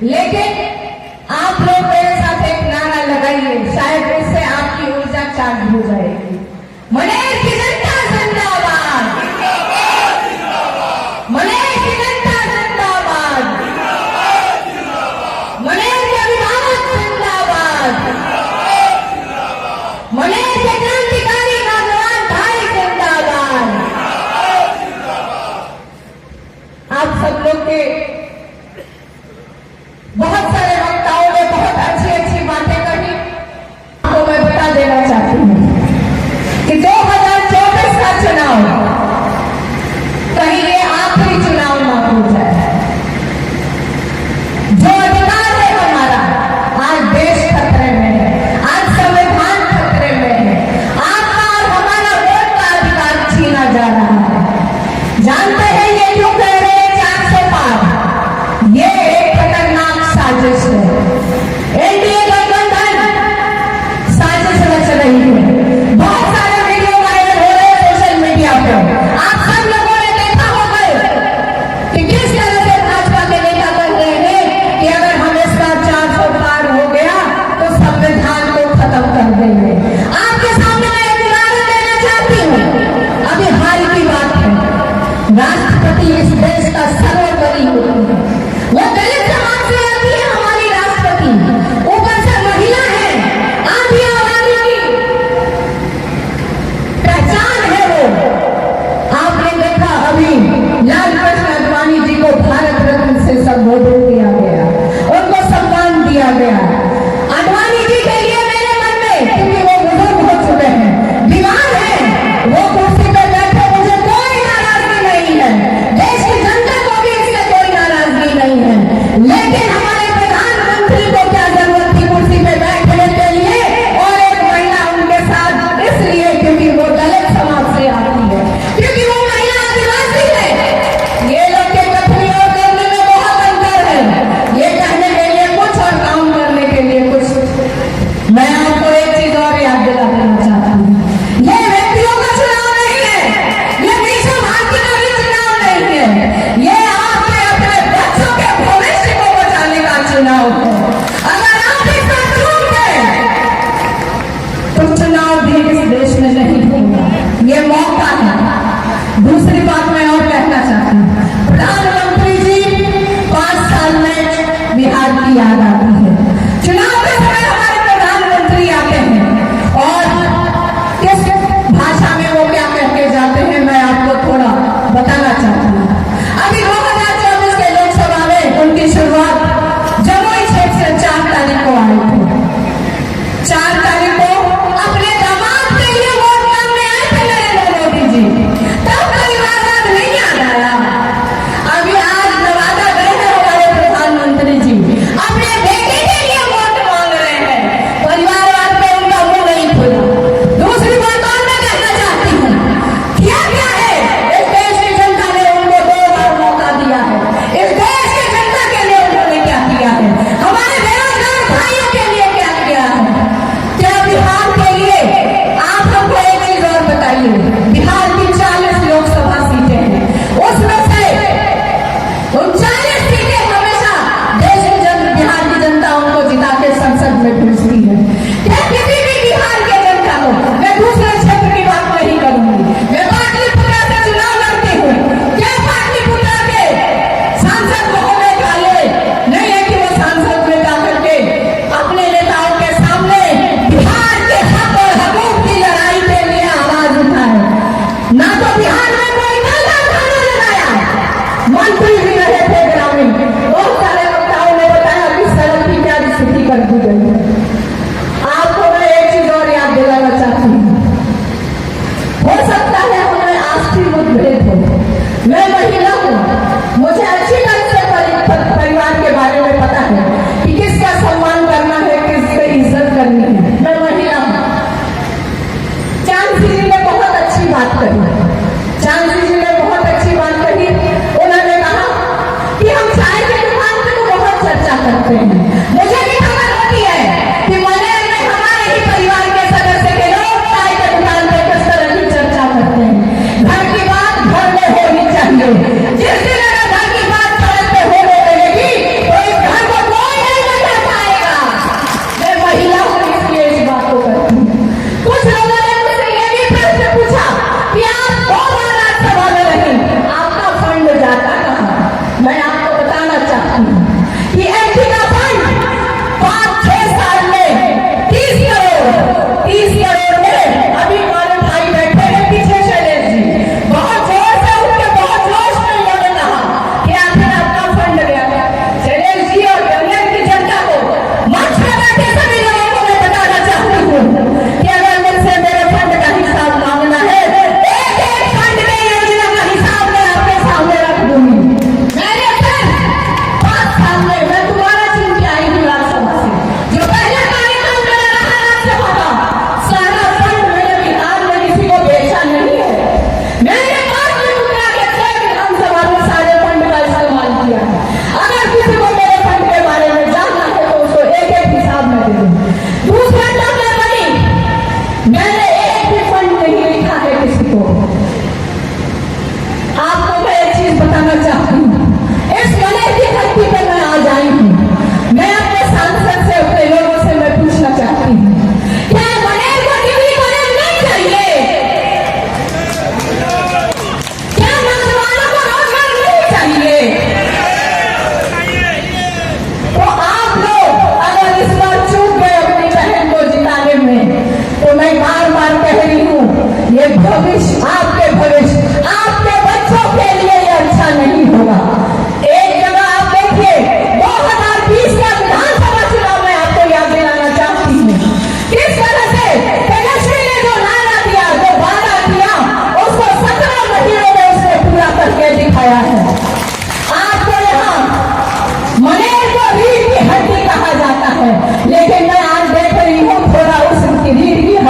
लेकिन आप लोग मेरे साथ एक नारा लगाइए, शायद इससे आपकी ऊर्जा चार्ज हो जाएगी। मनेर की जनता जिंदाबाद, मनेर की जनता जिंदाबाद, मनेर के अभिभावक जिंदाबाद, मनेर के क्रांतिकारी नौजवान भाई जिंदाबाद। आप सब लोग के बहुत सारे वक्ताओं ने बहुत अच्छी अच्छी बातें कही। आपको मैं बता देना चाहती हूँ कि 2024 का चुनाव कहीं ये आखिरी चुनाव ना हो जाए। जो अधिकार है हमारा, आज देश खतरे में है, आज संविधान खतरे में है, आपका और हमारा वोट का अधिकार छीना जा रहा है। जानते हैं ये क्यों कह रहे हैं 400 पार? ये एक खतरनाक साजिश है। एनडीए गठबंधन साजिश रच रही है। बहुत सारे वीडियो वायरल हो रहे हैं सोशल मीडिया पर। आप सब लोगों ने देखा होगा कि किस तरह से भाजपा के नेता कह रहे हैं कि अगर हम इसका 400 पार हो गया तो संविधान को खत्म कर देंगे। आपके सामने मैं एक उदाहरण देना चाहती हूँ। अभी हाल की बात है, राष्ट्रपति इस देश का सर्वोपरि होती है। वो दलित समाज से आती है हमारी राष्ट्रपति, ऊपर से महिला है, आधी आबादी की पहचान है वो। आपने देखा अभी लाल कृष्ण आडवाणी जी को भारत रत्न से संबोधित किया गया, उनको सम्मान दिया गया। आडवाणी जी के लिए मेरे मन में, क्योंकि वो बुजुर्ग हो चुके हैं, बीमार है, वो कुर्सी पर बैठे, मुझे कोई नाराजगी नहीं है, देश की जनता को भी इससे कोई नाराजगी नहीं है। लेकिन हमारे प्रधानमंत्री को क्या जरूरत थी कुर्सी पे बैठने के लिए और एक महिला उनके साथ? इसलिए क्योंकि वो दलित समाज से आती है, क्योंकि वो महिला आदिवासी है। ये लोग के कथनी और करने में बहुत अंतर है। ये कहने के लिए कुछ और काम करने के लिए कुछ। मैं आपको एक चीज और याद दिला देना चाहती हूँ, ये व्यक्तियों का चुनाव नहीं है, ये विश्व भारती का भी चुनाव नहीं है, ये आपके अपने बच्चों के भविष्य को बचाने का चुनाव है। अगर आप इसका चूक गए तो चुनाव भी इस देश में नहीं होगा। ये मौका है। दूसरी बात मैं और कहना चाहती हूँ, प्रधानमंत्री जी 5 साल में बिहार की याद आती है। चुनाव के समय हमारे प्रधानमंत्री आते हैं और किस भाषा में वो क्या कह के जाते हैं, मैं आपको थोड़ा बताना चाहती हूँ। अभी 2024 के लोकसभा में उनकी शुरुआत जमुई क्षेत्र से 4 तारीख को आई थी। 4 तारीख को अपने दामाद के लिए वोट मांगने आए थे नरेंद्र मोदी जी। तब परिवारवाद नहीं याद आया,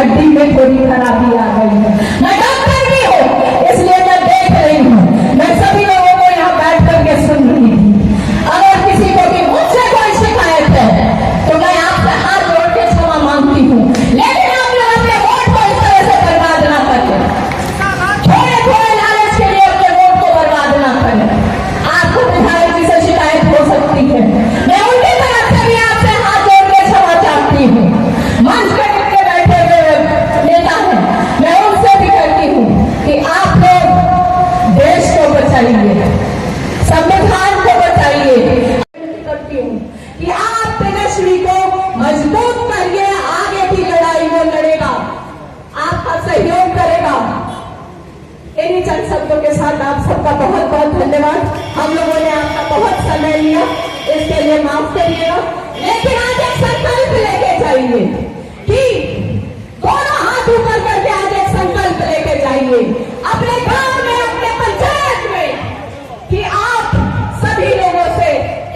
हड्डी में थोड़ी खराबी आ गई है। मैं डॉक्टर भी हूँ, इसलिए मैं देख रही हूँ, मैं सभी लोगों को यहाँ बैठ करके सुन रही थी। अगर किसी को भी मुझसे कोई शिकायत है तो मैं आपसे हाथ जोड़ के क्षमा मांगती हूँ, लेकिन आप लोग अपने वोट को इस तरह से बर्बाद ना करें, थोड़े थोड़े लालच के लिए अपने वोट को बर्बाद ना करें। आपको विधायक जी से शिकायत हो सकती है, मैं उनकी तरफ से भी आपसे हाथ जोड़ के क्षमा चाहती हूँ। मंच पे कितने बैठे हुए नेता हैं, मैं उनसे भी कहती हूँ कि आप लोग देश को बचाइए, संविधान को बचाइए। करती हूँ कि आप तेजस्वी को मजबूत करिए, आगे की लड़ाई वो लड़ेगा, आपका सहयोग करेगा। इन्हीं चंद शब्दों के साथ आप सबका बहुत बहुत धन्यवाद। हम लोगों ने आपका बहुत समय लिया, इसके लिए माफ करिएगा, लेकिन आज एक संकल्प लेके जाइए कि दोनों हाथ ऊपर करके आज एक संकल्प लेके जाइए अपने गांव में, अपने पंचायत में, कि आप सभी लोगों से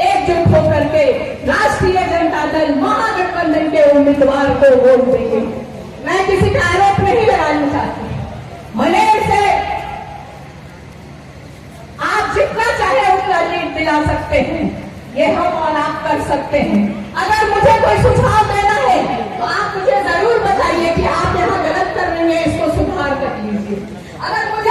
एकजुट होकर के राष्ट्रीय जनता दल महागठबंधन के उम्मीदवार को वोट देंगे। मैं किसी का आरोप नहीं लगाना चाहती, मनेर से आप जितना चाहे उतना लीड दिला सकते हैं, ये हम और आप कर सकते हैं। अगर मुझे कोई सुझाव देना है तो आप मुझे जरूर बताइए कि आप यहाँ गलत कर रही हैं, इसको सुधार कर लीजिए। अगर मुझे